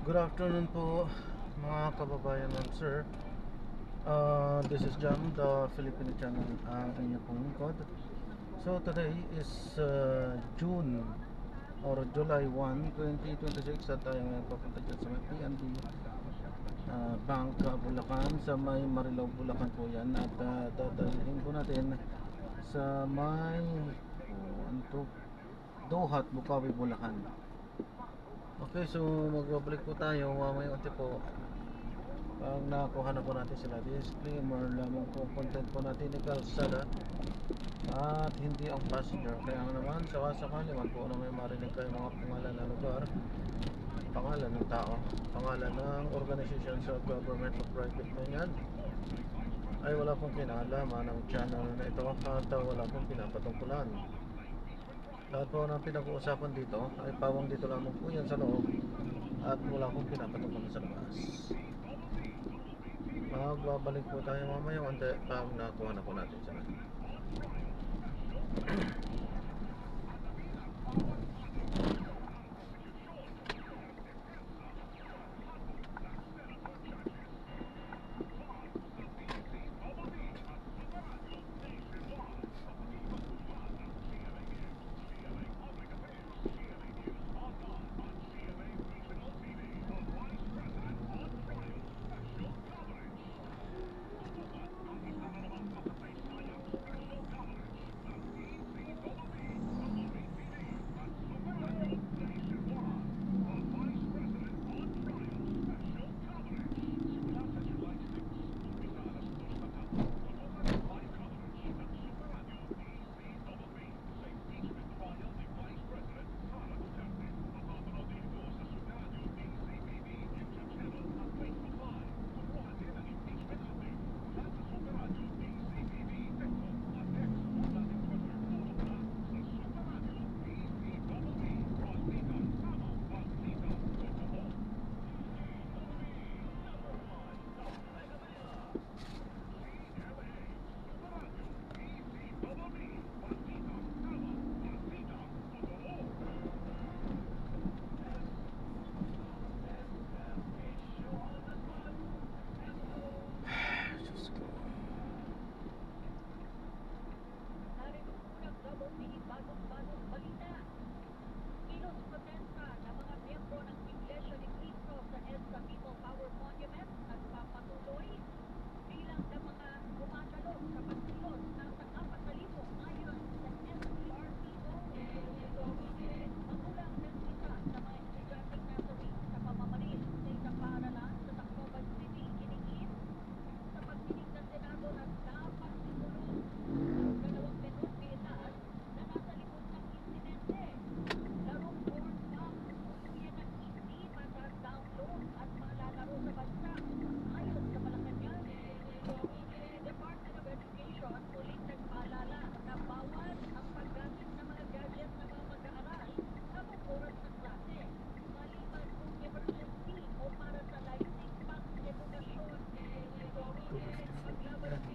Good afternoon po mga kababayan ng sir. This is Jam, the Filipino channel ang inyong pong lingkod. So today is June or July 1, 2026 at tayo ngayon papunta dyan sa may PNB Bank, Bulacan, sa may Marilao, Bulacan po yan. At dadalhin po natin sa may Dohat, Bukawi, Bulacan. Okay, so magbabalik po tayo mamaya unti po. Pag nakuha na po natin sila, disclaimer lamang po content po natin ni kalsada at hindi ang passenger. Kaya naman sakasakali man po na may marinig kayo mga pangalan ng lugar, pangalan ng tao, pangalan ng organization sa government o private man yan, ay wala pong kinalaman ng channel na ito at wala pong pinapatungkulan. Lahat po ng pinag-uusapan dito ay pawang dito lamang po yan sa loob at wala akong pinapatungkol sa labas. Magbabalik po tayo mamaya unti pag nakuha na po natin sila.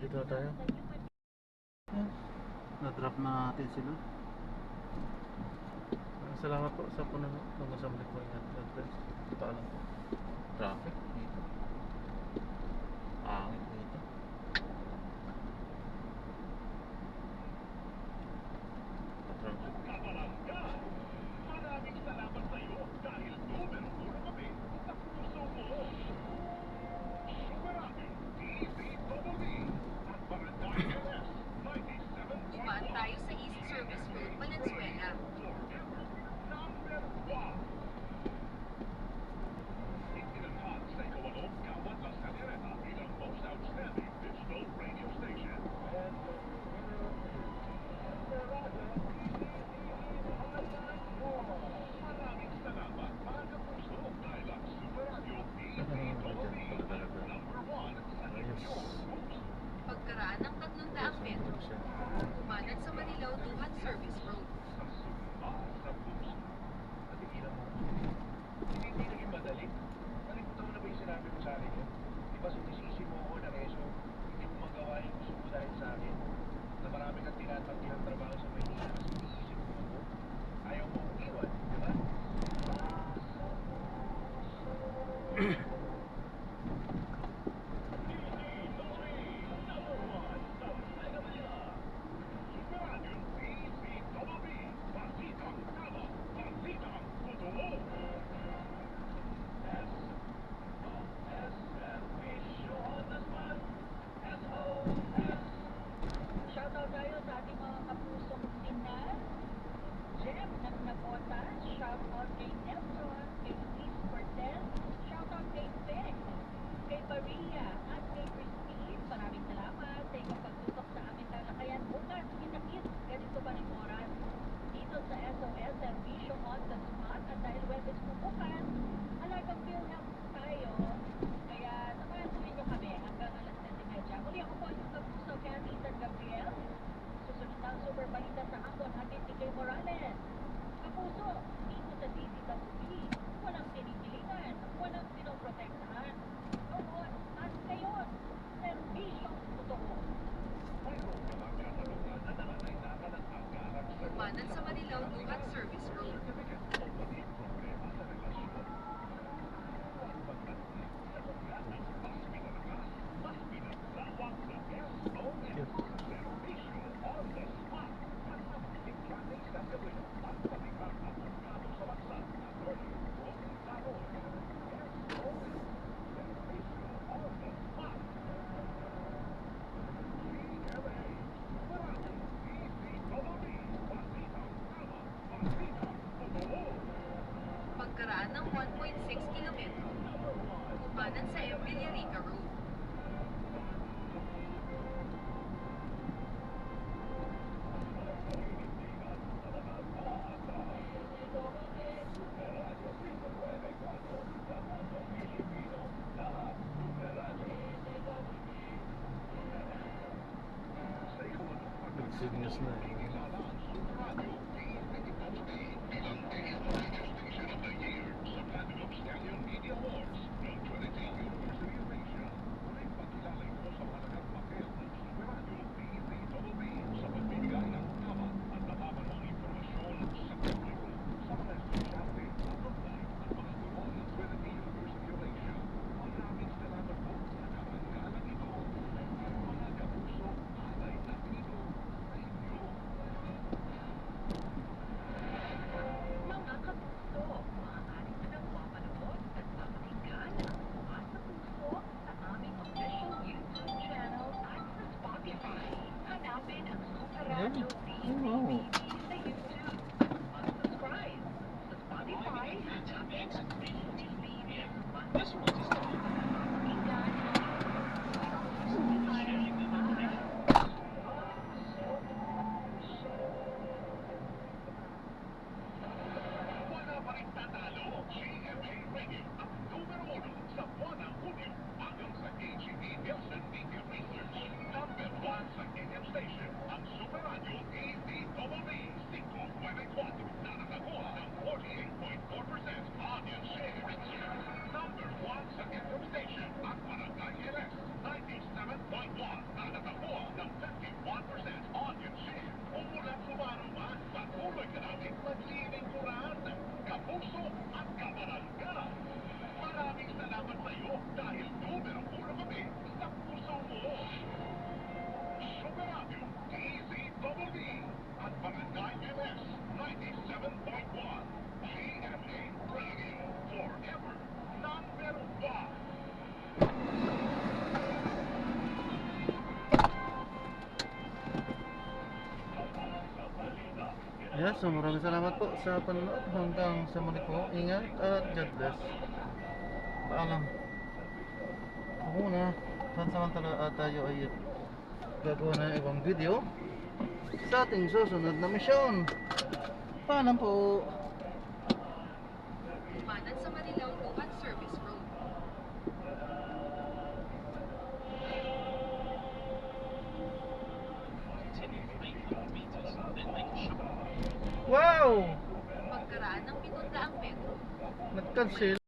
Dito na tayo. Na-drop na natin sila. Salamat po sa puno ng masambalik po yan. God bless. Paalam po. Traffic dito. Angin dito. Traffic. Maraming salamat sa iyo dahil numero 1 kami sa puso mo. Superado, DZWB at Barangay LS 97.1. Dumaan tayo sa East Service Road, Valenzuela. Forever number 1. Itinatag sa Shoutout tayo sa ating mga kapusong Pinas. Jem ng Nabotas. Shoutout kay Nelson, kay Luis Cortez. Shoutout kay Beck, kay Maria, at kay Christine. Maraming salamat sa inyong pagtutok sa aming talakayan. Bukas, kita-kits, ganito pa rin oras. Dito sa SOS and Vision on the Spot. At dahil Webes po bukas, alagang PhilHealth tayo. Kaya samahan po ninyo kami hanggang alas 10:30. Muli ako po yung kapuso Candy San Gabriel. Susunod na ang super balita sa hapon hatid ni Kay Morales. Kapuso, dito sa DZWB, walang pinipilingan, walang pinoprotektahan. Noon at ngayon, serbisyong totoo. Umanan sa Marilao Lugan Service Road. Pagkaraan ng 1.6 kilometro. Umanan sa M. Villarica Road. Nagsinyas na eh. Mga kapuso, maaari na nang mapanood at mapakinggan ang Bukas sa Puso sa aming official YouTube channel at sa Spotify. Hanapin ang Super Radio Wow. DZBB sa YouTube. Mag-subscribe sa Spotify. Hanapin ang DZBB. Pakinggan sa Spotify. Wala pa rin tatalo. GMA Radio ang numero 1 sa buwan ng Hunyo hanggang sa AGP Nielsen Media Research. Number 1 sa AM station, ang Super Radio DZWB 594 na nakakuha ng 48.4% audience share. Number 1 sa FM station, ang Barangay LS 97.1 na nakakuha ng 51% audience share. Umulan sumano man, patuloy ka namin maglilingkuran. Kapuso at kabarangay. Maraming salamat sa iyo dahil numero 1 kami sa puso mo. Super Radio DZWB at Barangay LS 97.1. GMA Radio forever. Number 1. Yes, so maraming salamat po sa panonood. Hanggang sa muli po. Ingat at God bless. Paalam. Ako muna. Pansamantala tayo ay gagawa ng ibang video sa ating susunod na misyon. Paalam po. Umanan sa Marilao Lugan Service Road. Wow! Pagkaraan ng 700 metro. Nag-cancel.